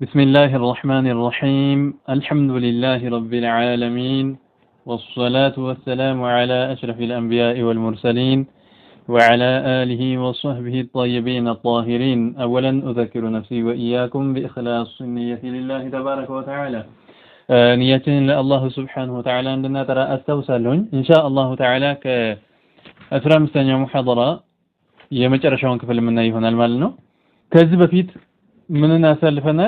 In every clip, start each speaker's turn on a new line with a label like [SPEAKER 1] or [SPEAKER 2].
[SPEAKER 1] بسم الله الرحمن الرحيم الحمد لله رب العالمين والصلاة والسلام على أشرف الأنبياء والمرسلين وعلى آله وصحبه الطيبين الطاهرين. أولا أذكر نفسي وإياكم بإخلاص النية لله تبارك وتعالى. نيتنا لله سبحانه وتعالى عندنا ترى أستوسلون إن شاء الله تعالى كأسرى مستنيا محاضرة يمجرشون كفل منا يهون المالنا كذب فيت مننا سلفنا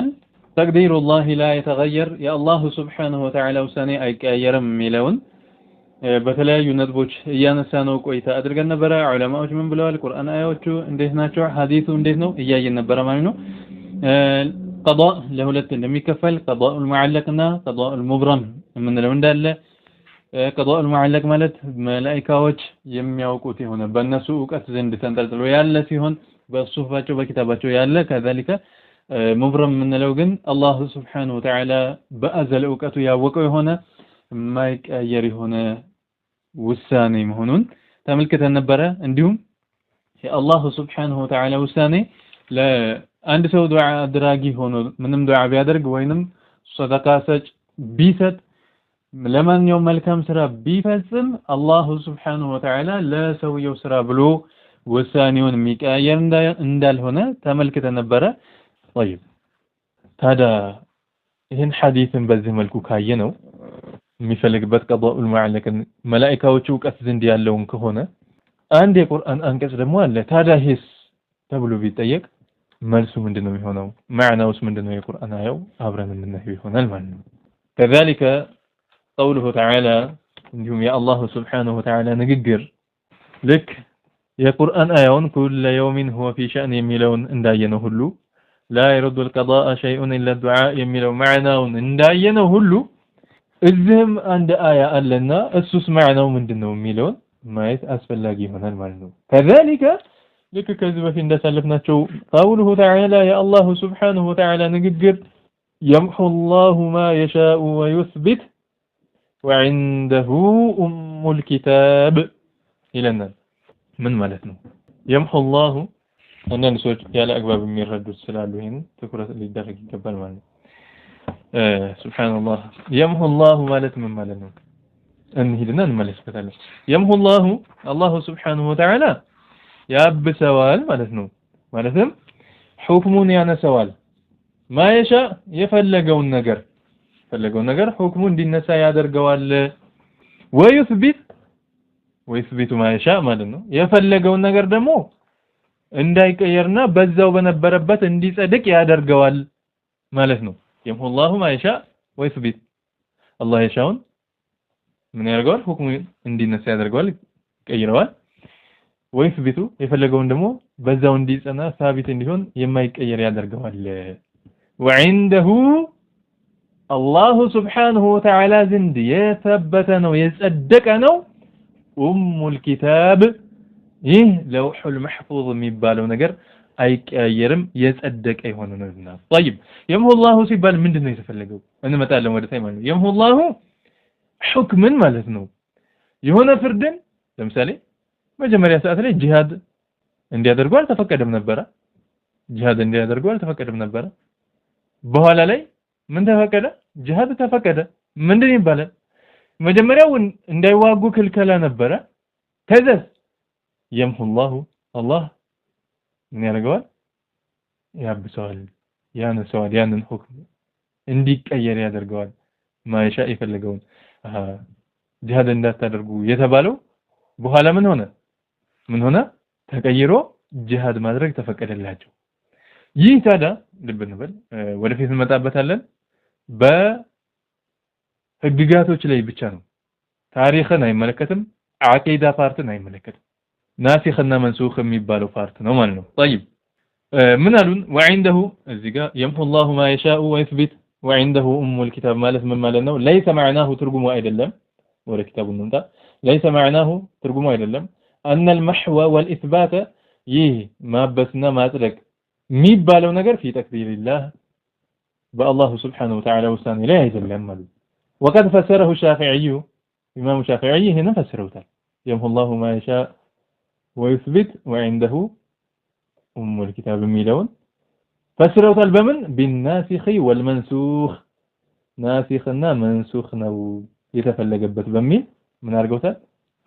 [SPEAKER 1] تقدير الله لا يتغير يا الله سبحانه وتعالى وساني أيكايرم ميلون በተለያዩ ነጥቦች እያነሳነው ቆይታ አድርገን ነበር። ዑለማዎች ምን ብለዋል? ቁርአን አያዎቹ እንዴት ናቸው? ሐዲሱ እንዴት ነው? እያየን ነበር ማለት ነው። ቀዷእ ለሁለት እንደሚከፈል ቀዷኡል ሙዐለቅና ቀዷኡል ሙብረም የምንለው እንዳለ ቀዷኡል ሙዐለቅ ማለት መላእክቶች የሚያውቁት የሆነ በእነሱ ዕውቀት ዘንድ ተንጠልጥሎ ያለ ሲሆን በሱፋቸው በኪታባቸው ያለ ከذلك ሙብረም የምንለው ግን አላህ ሱብሓነሁ ወተዓላ በአዘል ዕውቀቱ ያወቀው የሆነ የማይቀየር የሆነ ውሳኔ መሆኑን ተመልክተን ነበረ። እንዲሁም የአላህ ሱብሓነሁ ወተዓላ ውሳኔ ለአንድ ሰው ዱዓ አድራጊ ሆኖ ምንም ዱዓ ቢያደርግ ወይንም ሰደቃ ሰጭ ቢሰጥ ለማንኛውም መልካም ስራ ቢፈጽም አላህ ሱብሓነሁ ወተዓላ ለሰውየው ስራ ብሎ ውሳኔውን የሚቀያየር እንዳልሆነ ተመልክተን ነበረ። طيب ታዲያ ይህን ሐዲስን በዚህ መልኩ ካየነው የሚፈልግበት ቀዷኡል ሙዐለቅን መላእክቶቹ ዕውቀት ዘንድ ያለውን ከሆነ አንድ የቁርአን አንቀጽ ደግሞ አለ። ታዲያ ይሄስ ተብሎ ቢጠየቅ መልሱ ምንድነው የሚሆነው? ማዕናውስ ምንድነው? የቁርአን አያው አብረን የምናየው ይሆናል ማለት ነው። كذلك قوله تعالى እንዲሁም የአላህ ሱብሓነሁ ወተዓላ ንግግር ልክ የቁርአን አያውን ኩለ የውሚን ሁወ ፊ ሸእን የሚለውን እንዳየነው ሁሉ لا يرد القضاء شيء إلا الدعاء የሚለው ማዕናውን እንዳየነው ሁሉ እዚህም አንድ አያ አለና እሱስ ማዕናው ምንድነው የሚለውን ማየት አስፈላጊ ይሆናል ማለት ነው። كذلك ልክ ከዚህ በፊት እንዳሳለፍናቸው قوله تعالى يا الله سبحانه وتعالى ንግግር يمحو الله ما يشاء ويثبت وعنده أم الكتاب ይለናል። ምን ማለት ነው? يمحو الله አንዳንድ ሰዎች ያለ አግባብ የሚረዱት ስላሉ ይሄን ትኩረት ሊደረግ ይገባል ማለት ነው። ሱብሃንአላህ يمحو الله ማለት ምን ማለት ነው? እንሂድና እንመለስበታለን። يمحو الله አላህ ሱብሃነሁ ወተዓላ ያብሰዋል ማለት ነው። ማለትም ሁክሙን ያነሰዋል። ማየሻ የፈለገውን ነገር ሁክሙ እንዲነሳ ያደርገዋል። ወይስቢቱ ማየሻ ማለት ነው። የፈለገውን ነገር ደግሞ እንዳይቀየርና በዛው በነበረበት እንዲጸድቅ ያደርገዋል ማለት ነው። يمحو الله ما يشاء ويثبت الله يشاءون ምን ያደርገዋል? ሁክሙ እንዲነሳ ያደርገዋል፣ ይቀይረዋል። ወይثبቱ የፈለገውን ደግሞ በዛው እንዲጸና ሳቢት እንዲሆን የማይቀየር ያደርገዋል። وعنده الله سبحانه وتعالى ዘንድ የተበተ ነው የጸደቀ ነው ኡሙል ኪታብ ይህ ለውሑል መሕፉዝ የሚባለው ነገር አይቀያየርም የጸደቀ የሆነ ነውና። طيب يمحو الله ሲባል ምንድነው የተፈለገው? እንመጣለን ወደ ታይ ማለት ነው። يمحو الله ሁክምን ማለት ነው። የሆነ ፍርድን ለምሳሌ መጀመሪያ ሰዓት ላይ ጂሃድ እንዲያደርጉ አልተፈቀደም ነበር። በኋላ ላይ ምን ተፈቀደ? ጂሃድ ተፈቀደ። ምንድን ይባላል? መጀመሪያው እንዳይዋጉ ክልከላ ነበረ። ከዛስ يمحو الله الله ምን ያደርገዋል? ያብሰዋል፣ ያነሰዋል፣ ያንን ሁክም እንዲቀየር ያደርገዋል። ማይሻ ይፈልገውን ጂሃድ እንዳታደርጉ የተባለው በኋላ ምን ሆነ? ተቀይሮ ጂሃድ ማድረግ ተፈቀደላቸው። ይህ ታዲያ ልብ እንበል ወደፊት እንመጣበታለን። በህግጋቶች ላይ ብቻ ነው። ታሪክን አይመለከትም። አቂዳ ፓርትን አይመለከትም። ናሲኽና መንሱኽ የሚባለው ፓርት ነው ማለት ነው። طيب ምን አሉን? وعنده እዚህ ጋር يمحو الله ما يشاء ويثبت وعنده أم الكتاب ማለት ምን ማለት ነው? ليس معناه ትርጉሙ አይደለም። ወደ ኪታቡ እንምጣ። ليس معناه ትርጉሙ አይደለም أن المحو والإثبات ይህ ማበስና ማጽደቅ የሚባለው ነገር في تقدير الله በአላህ سبحانه وتعالى ውሳኔ ላይ አይደለም ማለት ነው። وقد فسره الشافعي ኢማሙ ሻፊዒ ይሄንን ፈስረውታል። يمحو الله ما يشاء ويثبت وعنده أم الكتاب የሚለውን
[SPEAKER 2] ፈስረውታል በምን بالناسخ والمنسوخ ናሲኽና መንሱኽ ነው የተፈለገበት በሚል ምን አድርገውታል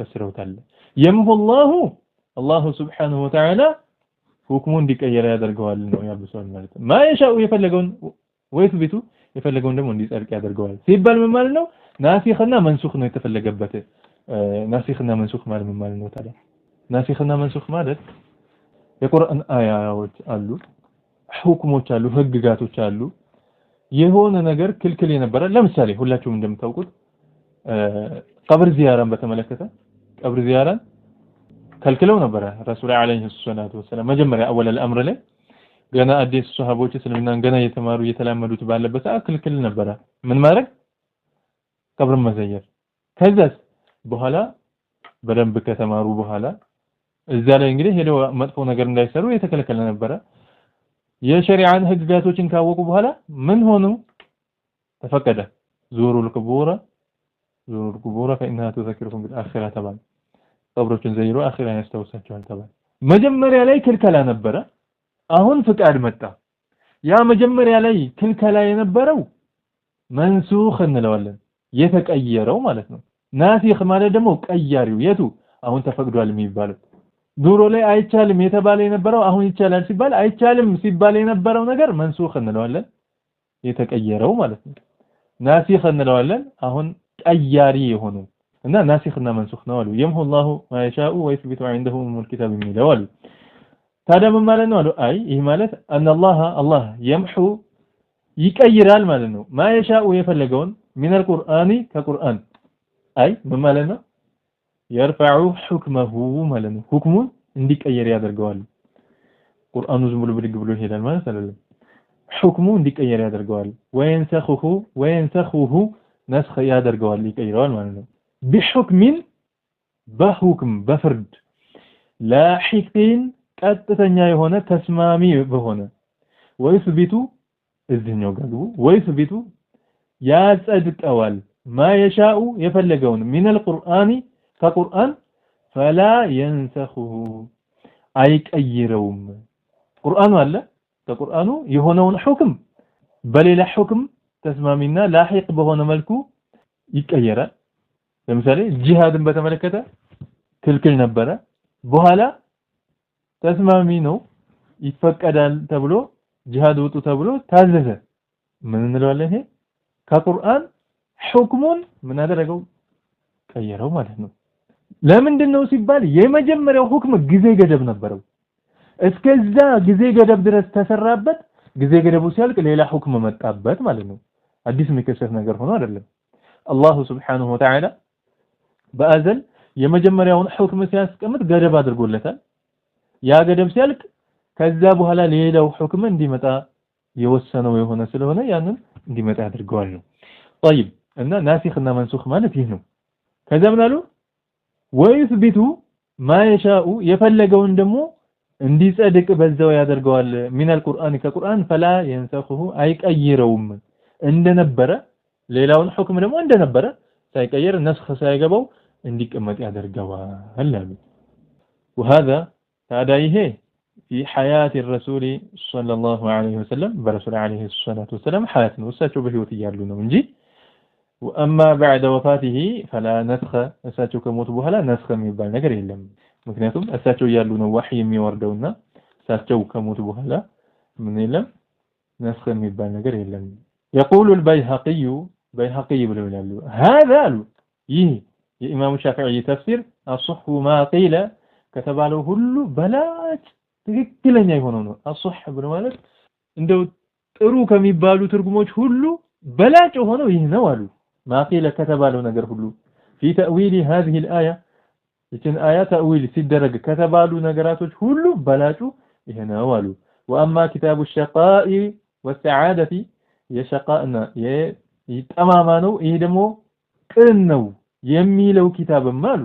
[SPEAKER 2] ፈስረውታል يمحو الله سبحانه وتعالى ሁክሙ እንዲቀየር ያደርገዋል ነው ያብሰዋል ማለት ነው ማየሻው የፈለገውን ወይስ ቢቱ የፈለገውን ደግሞ እንዲጸድቅ ያደርገዋል ሲባል ምን ማለት ነው ናሲኽና መንሱኽ ነው የተፈለገበት ናሲኽና መንሱኽ ማለት ምን ማለት ነው ታዲያ ናሲኽና መንሱኽ ማለት የቁርአን አያዎች አሉ ሁክሞች አሉ ህግጋቶች አሉ የሆነ ነገር ክልክል የነበረ ለምሳሌ ሁላችሁም እንደምታውቁት ቀብር ዚያራን በተመለከተ ቀብር ዚያራን ከልክለው ነበር ረሱል አለይሂ ሰላቱ ወሰለም መጀመሪያ አወል الامر ላይ ገና አዲስ ሱሐቦች እስልምናን ገና የተማሩ የተላመዱት ባለበት ክልክል ነበር ምን ማድረግ ቀብር መዘየር ከዛስ በኋላ በደንብ ከተማሩ በኋላ እዛ ላይ እንግዲህ ሄደው መጥፎ ነገር እንዳይሰሩ የተከለከለ ነበር የሸሪዓን ህግጋቶችን ካወቁ በኋላ ምን ሆኖ ተፈቀደ ዙሩል ቁቡራ فإنها تذكركم بالآخرة ተባለ ቀብሮችን ዘይሩ አኺራ ያስተውሳቸዋል ተባለ መጀመሪያ ላይ ክልከላ ነበረ አሁን ፍቃድ መጣ ያ መጀመሪያ ላይ ክልከላ የነበረው መንሱኽ እንለዋለን የተቀየረው ማለት ነው ናሲኽ ማለት ደግሞ ቀያሪው የቱ አሁን ተፈቅዷል የሚባለው ዱሮ ላይ አይቻልም የተባለ የነበረው አሁን ይቻላል ሲባል አይቻልም ሲባል የነበረው ነገር መንሱኽ እንለዋለን የተቀየረው ማለት ነው ናሲኽ እንለዋለን አሁን ቀያሪ የሆነው እና ናሲኽና መንሱኽ ነው አሉ يمحو الله ما يشاء ويثبت عنده أم الكتاب የሚለው አሉ ታዲያ ምን ማለት ነው አሉ አይ ይሄ ማለት ان الله يمحو ይቀይራል ማለት ነው ما يشاء የፈለገውን من القرآن ከቁርአን አይ ምን ማለት ነው يرفع حكمه ማለት ነው ሁክሙን እንዲቀየር ያደርገዋል ቁርአኑ ዝም ብሎ ብድግ ብሎ ይሄዳል ማለት አይደለም ሁክሙ እንዲቀየር ያደርገዋል وينسخه نسخ ያደርገዋል ይቀይረዋል ማለት ነው بحكم بحكم بفرد لاحق ቀጥተኛ የሆነ ተስማሚ በሆነ ويثبت እዚህኛው ጋር ويثبت ያጸድቀዋል ما يشاء የፈለገውን من القرآن ከቁርአን فلا ينسخه አይቀይረውም ቁርአኑ አለ ከቁርአኑ የሆነውን ሁክም በሌላ ሁክም ተስማሚና ላሂቅ በሆነ መልኩ ይቀየራል ለምሳሌ ጂሃድን በተመለከተ ክልክል ነበረ በኋላ ተስማሚ ነው ይፈቀዳል ተብሎ ጂሃድ ወጡ ተብሎ ታዘዘ ምን እንለዋለን ይሄ ከቁርአን ሁክሙን ምን አደረገው ቀየረው ማለት ነው ለምንድነው ሲባል የመጀመሪያው ሁክም ጊዜ ገደብ ነበረው እስከዛ ጊዜ ገደብ ድረስ ተሰራበት ጊዜ ገደቡ ሲያልቅ ሌላ ሁክም መጣበት ማለት ነው አዲስ የሚከሰት ነገር ሆኖ አይደለም አላህ Subhanahu Wa Ta'ala በአዘል የመጀመሪያውን ሁክም ሲያስቀምጥ ገደብ አድርጎለታል ያ ገደብ ሲያልቅ ከዛ በኋላ ሌላው ሁክም እንዲመጣ የወሰነው የሆነ ስለሆነ ያንን እንዲመጣ ያደርገዋል ነው طيب እና ናሲኽና መንሱኽ ማለት ይህ ነው ከዛ ምን አሉ ወይثبቱ ما يشاء የፈለገውን ደግሞ እንዲጸድቅ በዛው ያደርገዋል من القرآن ከቁርአን فلا ينسخه አይቀይረውም እንደነበረ ሌላውን ሁክም ደግሞ እንደነበረ ሳይቀየር ነስኽ ሳይገባው እንዲቀመጥ ያደርገዋል አሉ وهذا ታዳይሄ في حياة الرسول صلى الله عليه وسلم برسول عليه الصلاة والسلام حياة ወሳቸው በህይወት እያሉ ነው እንጂ واما بعد وفاته فلا نسخ እሳቸው ከሞቱ በኋላ ነስኽ የሚባል ነገር የለም ምክንያቱም እሳቸው ያሉ ነው ወህይ የሚወርደውና እሳቸው ከሞቱ በኋላ ምን የለም ነስኽ የሚባል ነገር የለም يقول البيهقي ብለው ይላሉ هذا ይህ የኢማሙ ሻፊዒ ተፍሲር الصح ما قيل ከተባለው ሁሉ በላጭ ትክክለኛ የሆነው ነው الصح ብሎ ማለት እንደው ጥሩ ከሚባሉ ትርጉሞች ሁሉ በላጭ ሆነው ይህ ነው አሉ ما قيل ከተባለው ነገር ሁሉ في تأويل هذه الآية ይችን አያ ተእዊል ሲደረግ ከተባሉ ነገራቶች ሁሉ በላጩ ይሄ ነው አሉ واما كتاب الشقاء والسعادة የሸቃእና የጠማማ ነው ይሄ ደግሞ ቅን ነው የሚለው ኪታብም አሉ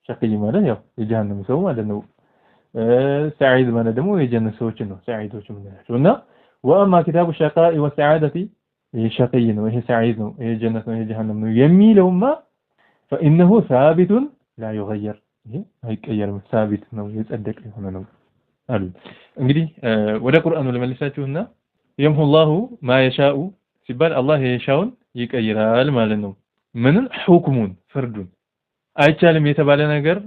[SPEAKER 2] ሸቂይ ማለት ያው የጀሃነም ሰው ማለት ነው ሰዒድ ማለት ደግሞ የጀነት ሰዎች ነው ሰዒዶች ምንላቸው እና واما كتاب الشقاء والسعادة ይሄ ሸቂይ ነው ይሄ ሰዒድ ነው ይሄ ጀነት ነው ይሄ ጀሃነም ነው የሚለውማ فانه ثابت لا يغير ይሄ አይቀየርም ثابت ነው የጸደቀ የሆነ ነው አሉ። እንግዲህ ወደ ቁርአኑ ለመልሳችሁና የምሁላሁ ማ የሻኡ ሲባል አላህ የሻውን ይቀይራል ማለት ነው። ምንን ሁክሙን ፍርዱን አይቻልም የተባለ ነገር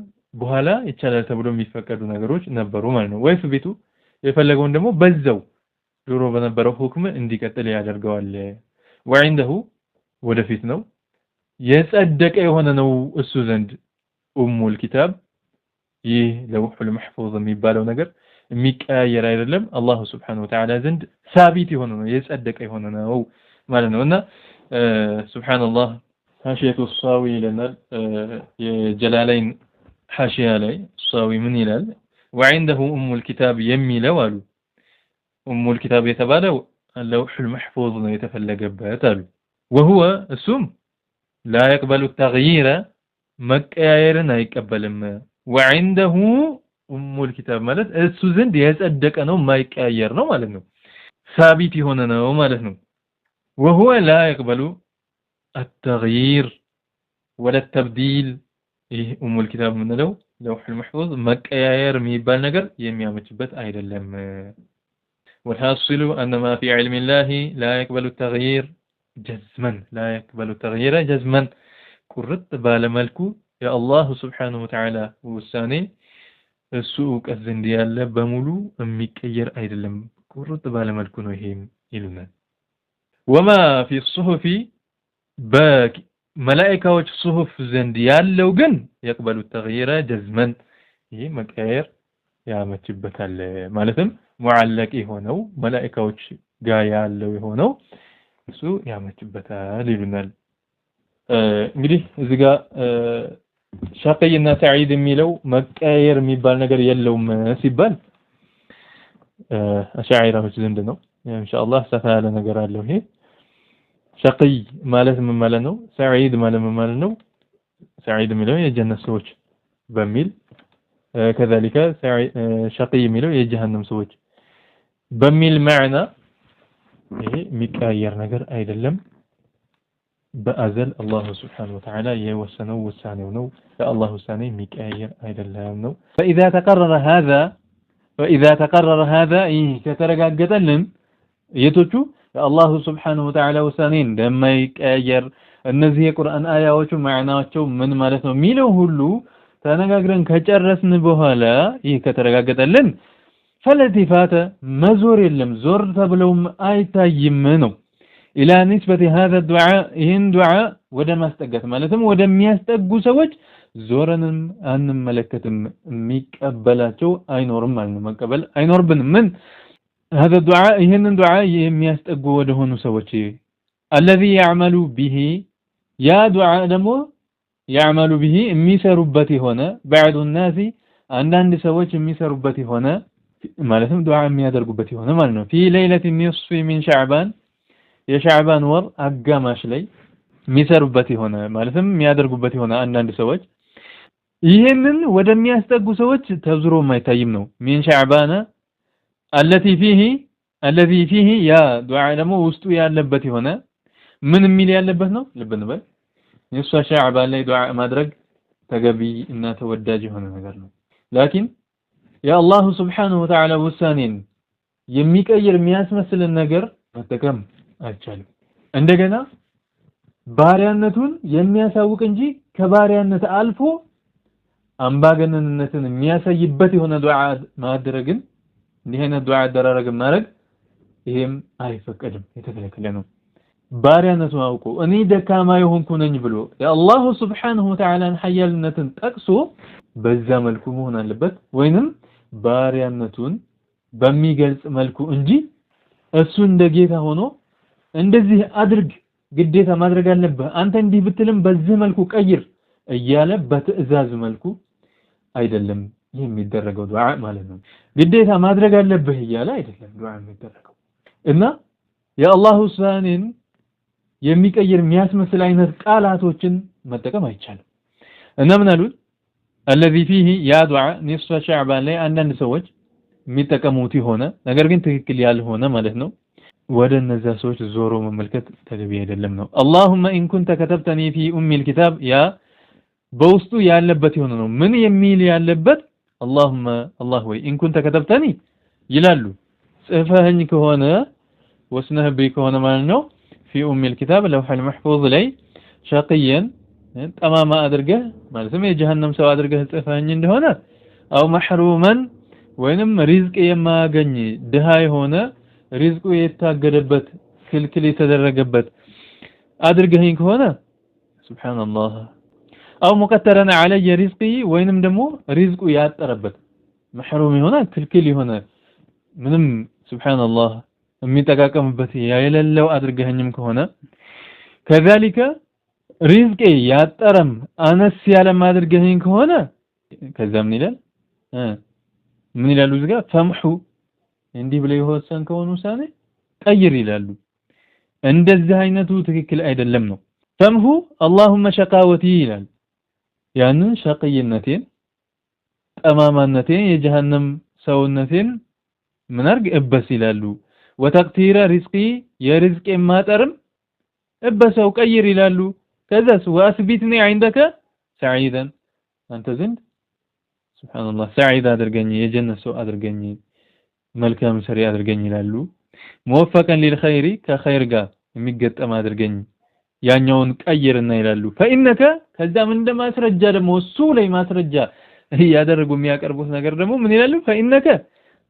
[SPEAKER 2] በኋላ ይቻላል ተብሎ የሚፈቀዱ ነገሮች ነበሩ ማለት ነው። ወይስ ቤቱ የፈለገውን ደግሞ በዛው ድሮ በነበረው ሁክም እንዲቀጥል ያደርገዋል። ወعنده ወደፊት ነው የጸደቀ የሆነ ነው እሱ ዘንድ ኡሙል ኪታብ ይህ ለውሑል መሕፉዝ የሚባለው ነገር የሚቀያየር አይደለም። አላህ Subhanahu Wa Ta'ala ዘንድ ሳቢት የሆነ ነው የጸደቀ የሆነ ነው ማለት ነውና ሱብሃንአላህ ሐሺየቱ ሷዊ ይለናል የጀላለይን ሐሺያ ላይ ሷዊ ምን ይላል وعنده ኡሙል ኪታብ የሚለው አሉ ኡሙል ኪታብ የተባለው ለውሑል መሕፉዝ ነው የተፈለገበት አሉ وهو እሱም لا يقبل التغيير መቀያየርን አይቀበልም وعنده ኡሙል ኪታብ ማለት እሱ ዘንድ የጸደቀ ነው ማይቀያየር ነው ማለት ነው ሳቢት የሆነ ነው ማለት ነው وهو لا يقبل التغيير ولا التبديل ይህ ኡሙል ኪታብ ምንለው ለውሑል መሕፉዝ መቀያየር የሚባል ነገር የሚያመችበት አይደለም والحاصل أن ما في علم الله لا يقبل التغيير جزما لا يقبل التغيير جزما ቁርጥ ባለ መልኩ የአላህ Subhanahu Wa Ta'ala ውሳኔ እሱ ዕውቀት ዘንድ ያለ በሙሉ የሚቀየር አይደለም ቁርጥ ባለ መልኩ ነው ይሄም ይሉናል وما في الصحف በመላእክቶች ጽሁፍ ዘንድ ያለው ግን يقبل التغيير جزما ይሄ መቀየር ያመችበታል ማለትም ሙዓለቅ የሆነው መላእክቶች ጋር ያለው የሆነው እሱ ያመችበታል ይሉናል እንግዲህ እዚህ ጋር ሸቂይና ሰዒድ የሚለው መቀየር የሚባል ነገር የለውም ሲባል አሻዒራዎች ዘንድ ነው ኢንሻአላህ ሰፋ ያለ ነገር አለው ይሄ ሸቂይ ማለት ምን ማለት ነው ሰዒድ ማለት ምን ማለት ነው ሰዒድ የሚለው የጀነት ሰዎች በሚል كذلك شقي የሚለው የጀሃነም ሰዎች በሚል ማዕና ይሄ የሚቀያየር ነገር አይደለም በአዘል አላህ Subhanahu Wa Ta'ala የወሰነው ውሳኔው ነው የአላህ ውሳኔ የሚቀያየር አይደለም ነው فإذا تقرر هذا ከተረጋገጠልን የቶቹ የአላህ Subhanahu Wa Ta'ala ውሳኔ እንደማይቀያየር እነዚህ የቁርአን አያዎቹ ማዕናቸው ምን ማለት ነው የሚለው ሁሉ ተነጋግረን ከጨረስን በኋላ ይህ ከተረጋገጠልን فالالتفات መዞር የለም ዞር ተብለውም አይታይም ነው ኢላ ንስበት هذا الدعاء ይህን ዱዓ ወደ ማስጠጋት ማለትም ወደሚያስጠጉ ሰዎች ዞረንም አንመለከትም የሚቀበላቸው አይኖርም ማለት ነው መቀበል አይኖርብንም ምን هذا الدعاء ይህንን ዱዓ የሚያስጠጉ ወደ ሆኑ ሰዎች الذي يعمل به ያ ዱዓ ደግሞ يعمل به የሚሰሩበት የሆነ بعض الناس አንዳንድ ሰዎች የሚሰሩበት የሆነ ማለትም ዱዓ የሚያደርጉበት የሆነ ማለት ነው في ليلة النصف من شعبان የሻዕባን ወር አጋማሽ ላይ የሚሰሩበት የሆነ ማለትም የሚያደርጉበት የሆነ አንዳንድ ሰዎች ይሄንን ወደሚያስጠጉ ሰዎች ተዝሮ የማይታይም ነው من شعبان الذي فيه ያ ዱዓ ደግሞ ውስጡ ያለበት የሆነ ምን የሚል ያለበት ነው ልብ እንበል የሷ ሻዕባን ላይ ዱዓ ማድረግ ተገቢ እና ተወዳጅ የሆነ ነገር ነው ላኪን የአላህ Subhanahu Wa Ta'ala ውሳኔን የሚቀይር የሚያስመስልን ነገር መጠቀም አይቻልም እንደገና ባሪያነቱን የሚያሳውቅ እንጂ ከባሪያነት አልፎ አምባገነንነትን የሚያሳይበት የሆነ ዱዓ ማድረግን እንዲህ አይነት ዱዓ አደራረግ ማድረግ ይሄም አይፈቀድም የተከለከለ ነው ባሪያነቱን አውቆ እኔ ደካማ የሆንኩ ነኝ ብሎ የአላህ Subhanahu Wa Ta'ala ሐያልነትን ጠቅሶ በዛ መልኩ መሆን አለበት ወይንም ባሪያነቱን በሚገልጽ መልኩ እንጂ እሱ እንደ ጌታ ሆኖ እንደዚህ አድርግ ግዴታ ማድረግ አለበት አንተ እንዲህ ብትልም በዚህ መልኩ ቀይር እያለ በትዕዛዝ መልኩ አይደለም የሚደረገው ዱዓ ማለት ነው ግዴታ ማድረግ አለበት እያለ አይደለም ዱዓ የሚደረገው እና የአላህ ውሳኔን የሚቀይር የሚያስመስል አይነት ቃላቶችን መጠቀም አይቻልም እና ምን አሉት الذي فيه يا دعاء نصف شعبان ላይ አንዳንድ ሰዎች የሚጠቀሙት ሆነ ነገር ግን ትክክል ያልሆነ ማለት ነው ወደ እነዛ ሰዎች ዞሮ መመልከት ተገቢ አይደለም ነው اللهم ان كنت كتبتني في ام الكتاب ያ በውስጡ ያለበት የሆነ ነው ምን የሚል ያለበት
[SPEAKER 1] الله ወይ إن كنت كتبتني ይላሉ ጽፈህኝ ከሆነ ወስነህብኝ ከሆነ ማለት ነው في الكتاب لوح المحفوظ ላይ ሸቂየን ጠማማ አድርገህ ማለትም የጀሃነም ሰው አድርገህ ጽፈህኝ እንደሆነ አው መህሩመን ወይንም ሪዝቅ የማያገኝ ድሃ የሆነ ሪዝቁ የታገደበት ክልክል የተደረገበት አድርገህኝ ከሆነ ሱብሃንአላህ አው ሙቀተረን علي رزقي ወይንም ደግሞ ሪዝቁ ያጠረበት መህሩም የሆነ ክልክል የሆነ ምንም ሱብሃንአላህ የሚጠቃቀምበት የሌለው አድርገህኝም ከሆነ كذلك ሪዝቄ ያጠረም አነስ ያለ ማድርገህኝ ከሆነ ከዛ ምን ይላል ምን ይላሉ እዚህ ጋር ፈምሑ እንዲህ ብለው ይወሰን ከሆነ ውሳኔ ቀይር ይላሉ እንደዚህ አይነቱ ትክክል አይደለም ነው ፈምሑ اللهم شقاوتي ይላል ያንን ሸቂይነቴን ጠማማነቴን የጀሃነም ሰውነቴን ምን አርግ እበስ ይላሉ ወተቅቲረ ሪዝቂ የሪዝቄ ማጠርም እበሰው ቀይር ይላሉ ከዛስ ወአስቢትኒ عندك سعيدا አንተ ዘንድ ሱብሃንአላህ ሰዒድ አድርገኝ የጀነት ሰው አድርገኝ መልካም ሰሪ አድርገኝ ይላሉ ሙወፈቀን ሊልኸይሪ ከኸይር ጋር የሚገጠም አድርገኝ ያኛውን ቀይርና ይላሉ فإنك ከዛም እንደማስረጃ ደግሞ እሱ ላይ ማስረጃ ያደረጉ የሚያቀርቡት ነገር ደግሞ ምን ይላሉ فإنك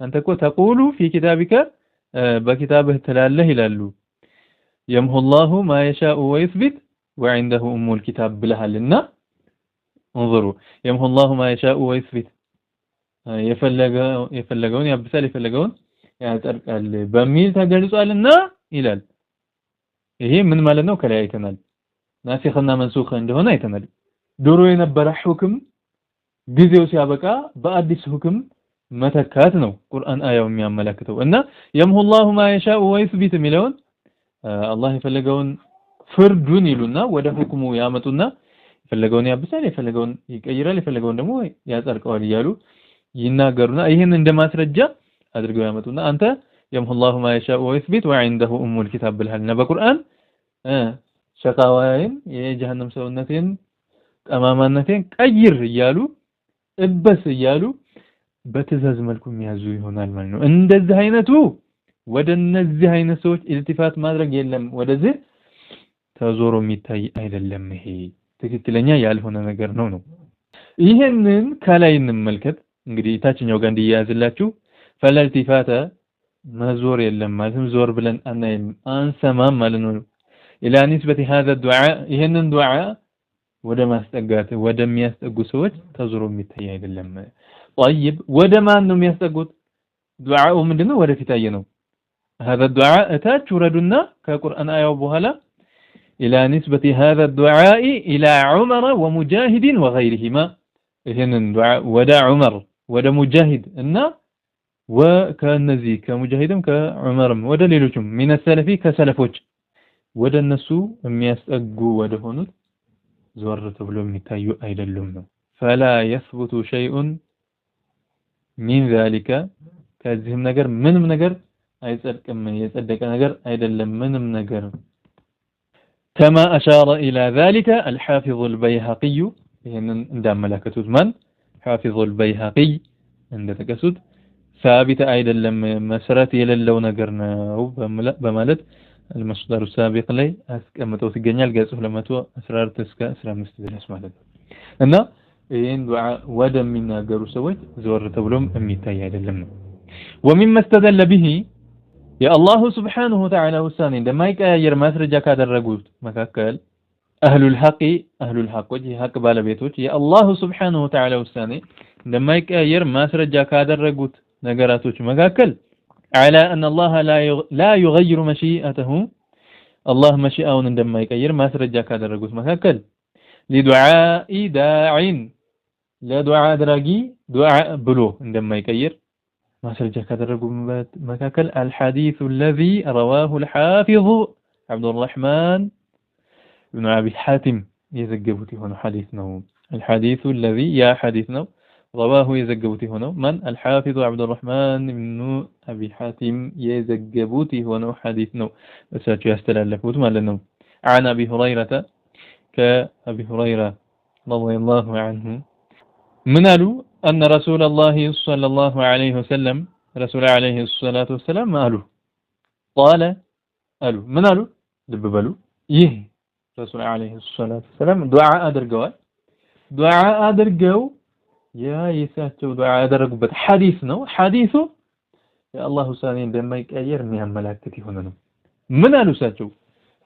[SPEAKER 1] አንተ እኮ ተقول في كتابك በኪታብህ ትላለህ ይላሉ يمحو الله ما يشاء ويثبت وعنده أم الكتاب بلهلنا انظروا يمحو الله ما يشاء ويثبت يفلغون يبسل يفلغون ያጠርቃል በሚል ተገልጿልና ይላል ይሄ ምን ማለት ነው ከላይ አይተናል ናሲኽና መንሱኽ እንደሆነ አይተናል ድሮ የነበረ ሁክም ጊዜው ሲያበቃ በአዲስ ሁክም መተካት ነው ቁርአን አያው የሚያመለክተው እና يمحو الله ما يشاء ويثبت ሚለውን አላህ የፈለገውን ፍርዱን ይሉና ወደ ሁክሙ ያመጡና የፈለገውን ያብሳል የፈለገውን ይቀይራል የፈለገውን ደግሞ ያጸድቀዋል ይያሉ ይናገሩና ይሄን እንደማስረጃ አድርገው ያመጡና አንተ يمحو الله ما يشاء ويثبت وعنده أم الكتاب بالهلنا በቁርአን ሸቃዋይን የጀሃነም ሰውነቴን ጠማማነቴን ቀይር ይያሉ እበስ ይያሉ በትዕዛዝ መልኩ የሚያዙ ይሆናል ማለት ነው እንደዚህ አይነቱ ወደ እነዚህ አይነት ሰዎች ኢልቲፋት ማድረግ የለም ወደዚህ ተዞሮ የሚታይ አይደለም ይሄ ትክክለኛ ያልሆነ ነገር ነው ይሄንን ከላይ እንመልከት እንግዲህ ታችኛው ጋር እንዲያዝላችሁ ፈለልቲፋተ መዞር የለም ማለትም ዞር ብለን አናይም አንሰማም ማለት ነው ኢላ ንስበቲ هذا الدعاء ይሄንን ዱዓ ወደ ማስጠጋት ወደሚያስጠጉ ሰዎች ተዞሮ የሚታይ አይደለም طيب ወደ ማን ነው የሚያስጠጉት ዱዓው ምንድነው ወደፊት ነው هذا الدعاء اتاች ወረዱና ከቁርአን አያው በኋላ الى نسبه هذا الدعاء الى عمر ومجاهد وغيرهما ይሄንን ዱዓ ወደ ዑመር ወደ ሙጃሂድ እና ወከነዚህ ከሙጃሂድም ከዑመርም ወደ ሌሎችም من السلف ከሰለፎች ወደ እነሱ የሚያስጠጉ ወደ ሆኑት ዞር ተብሎ የሚታዩ አይደለም ነው فلا يثبت شيء من ذلك ከዚህም ነገር ምንም ነገር አይጸድቅም የጸደቀ ነገር አይደለም ምንም ነገር كما أشار إلى ذلك الحافظ البيهقي ይሄንን እንዳመለከቱት ማን حافظ البيهقي እንደተቀሱት ثابت አይደለም መሰረት የሌለው ነገር ነው በማለት المصدر السابق ላይ አስቀምጠው ይገኛል ገጽ 214 እስከ 15 ድረስ ማለት ነው እና ይሄን ዱዓ ወደሚናገሩ ሰዎች ዞር ተብሎም የሚታይ አይደለም ነው ومما استدل به يا الله سبحانه وتعالى وسان እንደማይቀያየር ማስረጃ ካደረጉት መካከል اهل الحق ወጂ ሐቅ ባለቤቶች يا الله سبحانه وتعالى وسان እንደማይቀያየር ማስረጃ ካደረጉት ነገራቶች መካከል على ان الله لا يغير مشيئته الله مشيئውን እንደማይቀይር ማስረጃ ካደረጉት መካከል لدعاء داع ለዱዓ አድራጊ ዱዓ ብሎ እንደማይቀይር ማስረጃ ካደረጉበት መካከል الحديث الذي رواه الحافظ عبد الرحمن بن ابي حاتم يዘገቡት የሆነ ሐዲስ ነው الحديث الذي يا حديث ነው رواه يዘገቡት የሆነ من الحافظ عبد الرحمن بن ابي حاتم يዘገቡት የሆነ ሐዲስ ነው እሳቸው ያስተላለፉት ማለት ነው عن ابي هريره كابي هريره رضي الله عنه من قالوا أن رسول الله صلى الله عليه وسلم رسول عليه الصلاة والسلام قالوا قال قالوا من قالوا دببلوا يه رسول عليه الصلاة والسلام دعاء أدرجوا دعاء أدرجوا يا يساتو دعاء أدرجوا حديث نو حديثه يا الله سانين بما يكير ميهم ملاكتي هنا من قالوا ساتو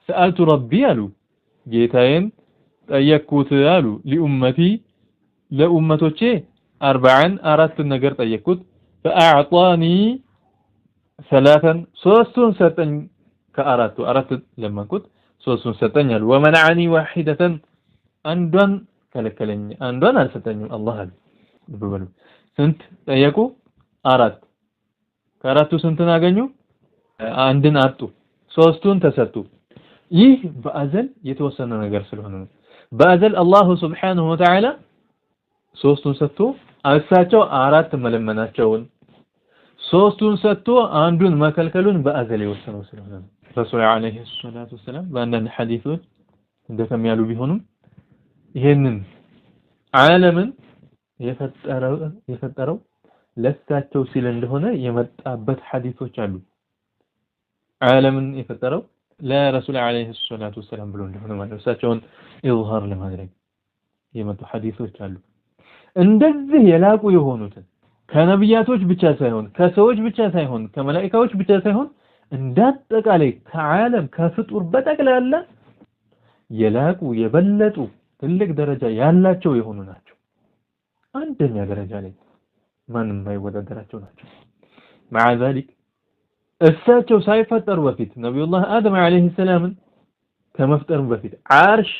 [SPEAKER 1] سألت ربي قالوا جيتين ጠየቅኩት አሉ لأمتي ለኡመቶቼ 4 ነገር ጠየቅኩት فأعطاني 3 ሰጠኝ ከአራቱ 4 ለመንኩት 3 ሰጠኝ አሉ ومنعني واحدة አንዷን ከለከለኝ አንዷን አልሰጠኝም አላህ አለ በበሉ ስንት ጠየቁ 4 ከአራቱ ስንትን አገኙ አንድን አጡ 3ቱን ተሰጡ ይህ በአዘል የተወሰነ ነገር ስለሆነ ነው በአዘል አላህ Subhanahu Wa Ta'ala 3ቱን ሰጥቶ እሳቸው 4 መለመናቸውን 3ቱን ሰጥቶ አንዱን መከልከሉን በአዘል የወሰነው ስለሆነ ነው ረሱል አለይሂ ሰላቱ ወሰለም በአንዳንድ ሐዲሶች እንደከሚያሉ ቢሆኑም ይሄንን ዓለምን የፈጠረው ለሳቸው ሲል እንደሆነ የመጣበት ሐዲሶች አሉ ዓለምን የፈጠረው ለረሱል አለይሂ ሰላቱ ወሰለም ብሎ እንደሆነ ማለት እሳቸውን ኢዝሃር ለማድረግ የመጡ ሐዲሶች አሉ እንደዚህ የላቁ የሆኑትን ከነብያቶች ብቻ ሳይሆን ከሰዎች ብቻ ሳይሆን ከመላእክቶች ብቻ ሳይሆን እንዳጠቃላይ ከዓለም ከፍጡር በጠቅላላ የላቁ የበለጡ ትልቅ ደረጃ ያላቸው የሆኑ ናቸው አንደኛ ደረጃ ላይ ማንም የማይወዳደራቸው ናቸው مع ذلك እሳቸው ሳይፈጠሩ በፊት ነብዩላህ አደም አለይሂ ሰላም ከመፍጠሩ በፊት አርሽ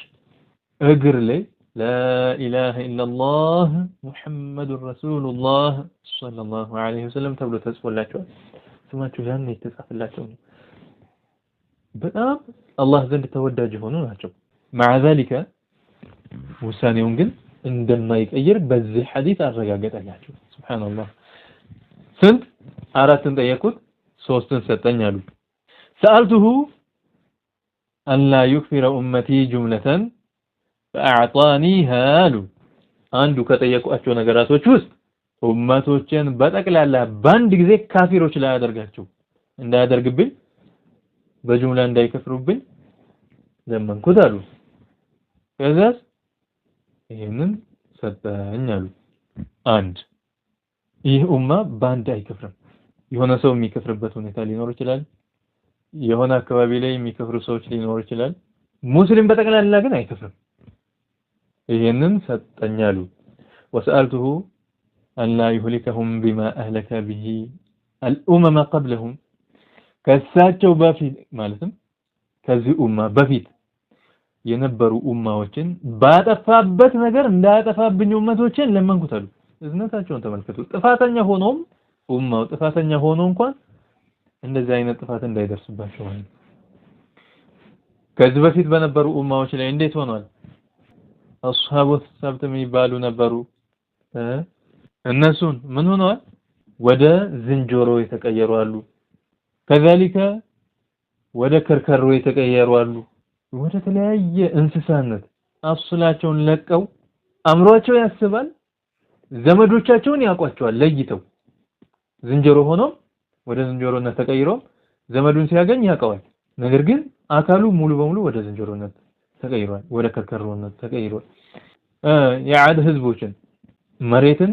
[SPEAKER 1] እግር ላይ لا إله إلا الله محمد رسول الله صلى الله عليه وسلم ተብሎ ተጽፎላቸዋል ስማቸው ያን የተጻፈላቸው በጣም አላህ ዘንድ ተወዳጅ ሆኑ ናቸው مع ذلك ውሳኔውን ግን እንደማይቀየር በዚህ ሐዲስ አረጋገጠላቸው ሱብሃንአላህ ስንት 4ን ጠየቁት 3ን ሰጠኝ አሉ سألته أن لا يكفر أمتي جملة فأعطانيها له አንዱ ከጠየቁአቸው ነገራቶች ውስጥ ኡመቶችን በጠቅላላ ባንድ ጊዜ ካፊሮች ላይ ያደርጋቸው እንዳያደርግብኝ በጅምላ እንዳይከፍሩብኝ ለመንኩት አሉ ከዛስ ይሄንን ሰጠኝ አሉ አንድ ይህ ኡማ ባንድ አይከፍርም የሆነ ሰው የሚከፍርበት ሁኔታ ሊኖር ይችላል የሆነ አካባቢ ላይ የሚከፍሩ ሰዎች ሊኖር ይችላል ሙስሊም በጠቅላላ ግን አይከፍርም ይሄንን ሰጠኛሉ وسألته أن لا يهلكهم بما أهلك به الأمم قبلهم ከሳቸው በፊት ማለትም ከዚህ ኡማ በፊት የነበሩ ኡማዎችን ባጠፋበት ነገር እንዳያጠፋብኝ ኡመቶችን ለመንኩት አሉ እዝነታቸውን ተመልከቱ ጥፋተኛ ሆኖም ኡማው ጥፋተኛ ሆኖ እንኳን እንደዚህ አይነት ጥፋት እንዳይደርስባቸው ማለት ከዚህ በፊት በነበሩ ኡማዎች ላይ እንዴት ሆኗል አስሐቡ ሰብት የሚባሉ ነበሩ እነሱን ምን ሆነዋል ወደ ዝንጀሮ የተቀየሩ አሉ ከዛሊከ ወደ ከርከሮ የተቀየሩ አሉ ወደ ተለያየ እንስሳነት አስላቸውን ለቀው አምሮአቸው ያስባል ዘመዶቻቸውን ያቋቸዋል ለይተው ዝንጀሮ ሆኖ ወደ ዝንጀሮነት ተቀይሮ ዘመዱን ሲያገኝ ያቀዋል ነገር ግን አካሉ ሙሉ በሙሉ ወደ ዝንጀሮነት ተቀይሯል ወደ ከርከሮነት ተቀይሯል የዓድ ህዝቦችን መሬትን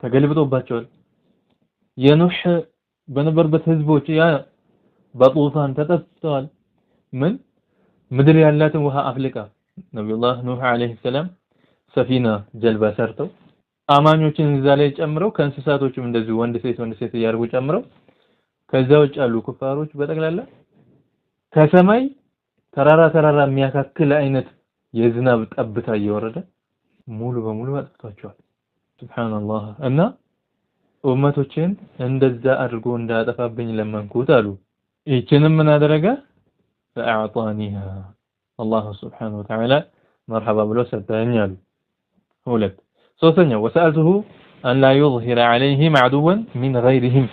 [SPEAKER 1] ተገልብጦባቸዋል የኑህ በነበርበት ህዝቦች ያ በጡፋን ተጠፍተዋል ምን ምድር ያላትን ውሃ አፍልቃ ነብዩላህ ኑህ አለይሂ ሰላም ሰፊና ጀልባ ሰርተው አማኞችን እዛ ላይ ጨምረው ከእንስሳቶችም እንደዚህ ወንድ ሴት ያርጉ ጨምረው ከዛው ጫሉ ኩፋሮች በጠቅላላ ከሰማይ ተራራ የሚያካክል አይነት የዝናብ ጠብታ እየወረደ ሙሉ በሙሉ አጥፍቷቸዋል ሱብሃንአላህ እና ኡመቶችን እንደዛ አድርጎ እንዳያጠፋብኝ ለመንኩት አሉ ይችንም ምን አደረገ فأعطانيها الله سبحانه وتعالى مرحبا ብሎ ሰጠኝ አሉ ሁለት ሶስተኛ وسألته أن لا يظهر عليهم عدوا من غيرهم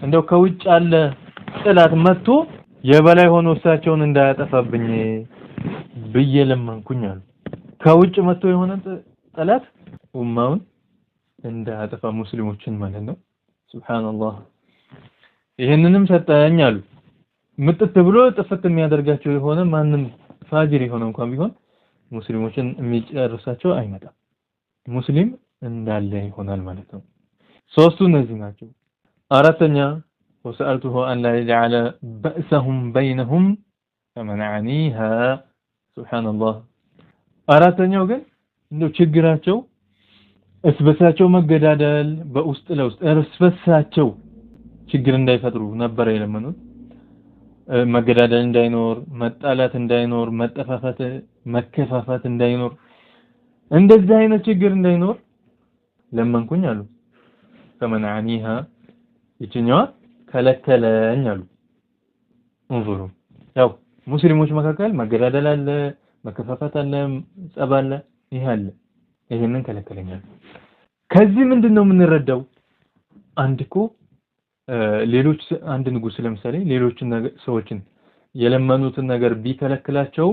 [SPEAKER 1] እንደው ከውጭ ያለ ጥላት መጥቶ የበላይ ሆኖ እሳቸውን እንዳያጠፋብኝ ብዬ ለመንኩኝ አሉ ከውጭ መጥቶ የሆነ ጥላት ኡማውን
[SPEAKER 2] እንዳያጠፋ ሙስሊሞችን ማለት ነው። ሱብሃንአላህ ይሄንንም ሰጠኝ አሉ። ምጥት ብሎ ጥፍት የሚያደርጋቸው የሆነ ማንም ፋጅር የሆነ እንኳን ቢሆን ሙስሊሞችን የሚጨርሳቸው አይመጣም። ሙስሊም እንዳለ ይሆናል ማለት ነው። ሶስቱ እነዚህ ናቸው። አራተኛ وسألته أن لا يجعل بأسهم بينهم فمنعنيها سبحان الله አራተኛው ግን እንደው ችግራቸው እስበሳቸው መገዳደል በውስጥ ለውስጥ እስበሳቸው ችግር እንዳይፈጥሩ ነበር የለመኑት። መገዳደል እንዳይኖር፣ መጣላት እንዳይኖር፣ መጠፋፋት መከፋፋት እንዳይኖር፣ እንደዚህ አይነት ችግር እንዳይኖር ለመንኩኝ አሉ። فمنعنيها ይችኛዋ ከለከለኝ አሉ። እንዙሩ ያው ሙስሊሞች መካከል መገዳደል አለ፣ መከፋፋት አለ፣ ጸብ አለ፣ ይሄ አለ። ይሄንን ከለከለኛል። ከዚህ ምንድነው የምንረዳው? ሌሎች አንድ ንጉስ ለምሳሌ ሌሎች ሰዎችን የለመኑትን ነገር ቢከለክላቸው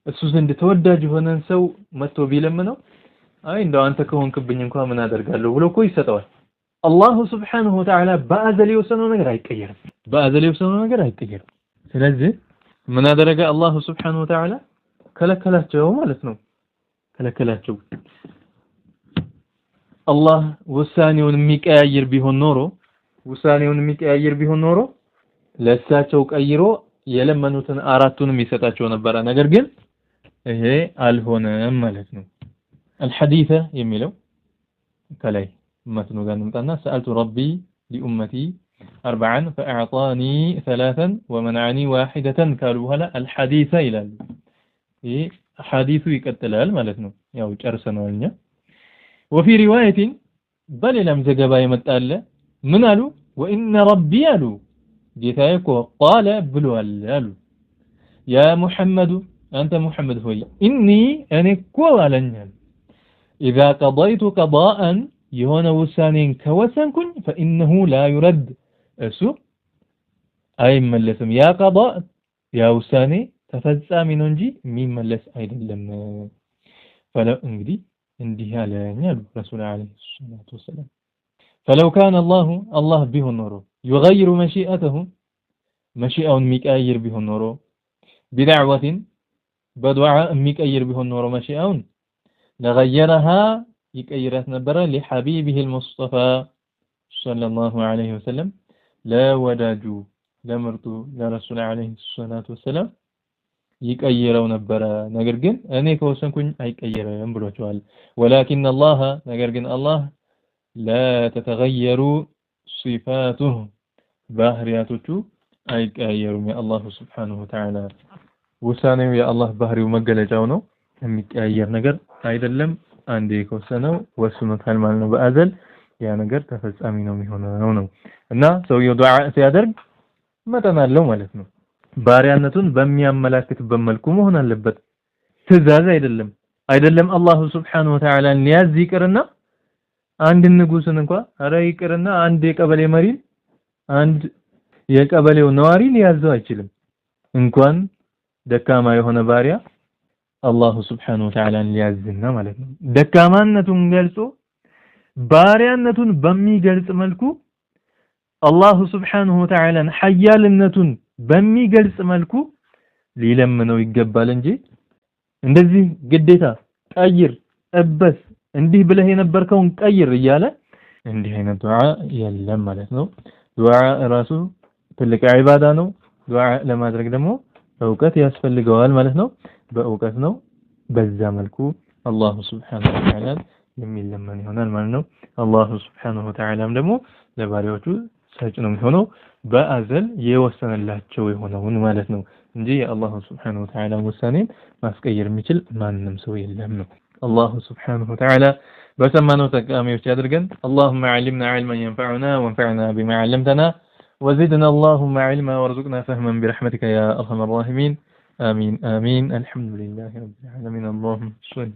[SPEAKER 2] እሱ ዘንድ ተወዳጅ የሆነን ሰው መጥቶ ቢለምነው አይ እንደው አንተ ከሆንክብኝ እንኳን ምን አደርጋለሁ ብሎ እኮ ይሰጠዋል። አላህ Subhanahu Wa Ta'ala በአዘል የወሰነው ነገር አይቀየርም። ስለዚህ ምን አደረገ አላህ Subhanahu Wa Ta'ala ከለከላቸው ማለት ነው። ከለከላቸው። አላህ ውሳኔውን የሚቀያየር ቢሆን ኖሮ ለእሳቸው ቀይሮ የለመኑትን አራቱንም ይሰጣቸው ነበር። ነገር ግን ይሄ አልሆነም ማለት ነው። الحديثة የሚለው ከላይ መትኑ ጋር እንምጣና سألت ربي لأمتي 4 فأعطاني 3 ومنعني 1 ካሉ በኋላ الحديثة ይላሉ። ይሄ ሐዲሱ ይቀጥላል ማለት ነው። ያው ጨርሰናልኛ። وفي رواية በሌላም ዘገባ የመጣለ ምን አሉ? وإن ربي አሉ ጌታዬ እኮ قال ብሏል አሉ يا محمد أنت محمد ሆይ إني እኔ እኮ አለኛል إذا قضيت قضاء የሆነ ውሳኔን ከወሰንኩኝ فإنه لا يرد እሱ አይመለስም። ያ قضاء ያ ውሳኔ ተፈጻሚ ነው እንጂ የሚመለስ አይደለም። فلو እንግዲህ እንዲህ ያለኝ አሉ ረሱል አለይሂ ሰላቱ ወሰለም فلو كان الله ቢሆን ኖሮ يغير مشيئته مشيئውን የሚቀይር ቢሆን ኖሮ بدعوة بدعاء የሚቀይር ቢሆን ኖሮ مشيئውን لغيرها يقيرات نبره لحبيبه المصطفى صلى الله عليه وسلم لا وداجو لمرتو لرسول عليه الصلاة والسلام يقيرው ነበረ። ነገር ግን እኔ ከወሰንኩኝ አይቀየርም ብሏቸዋል። ولكن الله ነገር ግን አላህ لا تتغير صفاته ባህሪያቶቹ አይቀየሩም። የአላህ Subhanahu Wa Ta'ala ውሳኔው የአላህ ባህሪው መገለጫው ነው። የሚቀየር ነገር አይደለም። አንዴ ከወሰነው ወስኖታል ማለት ነው። በአዘል ያ ነገር ተፈጻሚ ነው የሚሆነው ነው። እና ሰውየው ዱዓ ሲያደርግ መጠን አለው ማለት ነው። ባሪያነቱን በሚያመላክትበት መልኩ መሆን አለበት። ትእዛዝ አይደለም አላህ Subhanahu Wa Ta'ala ሊያዝ ይቅርና አንድ ንጉስን እንኳን አረ ይቅርና አንድ የቀበሌ መሪን አንድ የቀበሌው ነዋሪ ሊያዘው አይችልም። እንኳን ደካማ የሆነ ባሪያ አላህ Subhanahu Wa Ta'ala ሊያዝና ማለት ነው። ደካማነቱን ገልጾ ባሪያነቱን በሚገልጽ መልኩ አላህ Subhanahu Wa Ta'ala ሐያልነቱን በሚገልጽ መልኩ ሊለምነው ይገባል እንጂ እንደዚህ ግዴታ ቀይር እበስ እንዲህ ብለህ የነበርከውን ቀይር እያለ እንዲህ አይነት ዱዓ የለም ማለት ነው። ዱዓ ራሱ ትልቅ ዒባዳ ነው። ዱዓ ለማድረግ ደግሞ ዕውቀት ያስፈልገዋል ማለት ነው። በዕውቀት ነው በዛ መልኩ አላህ Subhanahu Wa Ta'ala የሚለመን ይሆናል ማለት ነው። አላህ Subhanahu Wa Ta'ala ደግሞ ለባሪያዎቹ ሰጭ ነው የሚሆነው በአዘል የወሰነላቸው የሆነውን ማለት ነው እንጂ የአላህ Subhanahu Wa Ta'ala ውሳኔን ማስቀየር የሚችል ማንም ሰው የለም ነው። አላህ Subhanahu Wa Ta'ala በሰማነው ተጠቃሚዎች ያድርገን። اللهم علمنا علما ينفعنا وانفعنا بما علمتنا وزدنا اللهم علما وارزقنا فهما برحمتك يا ارحم الراحمين. آمين الحمد لله رب العالمين. اللهم صل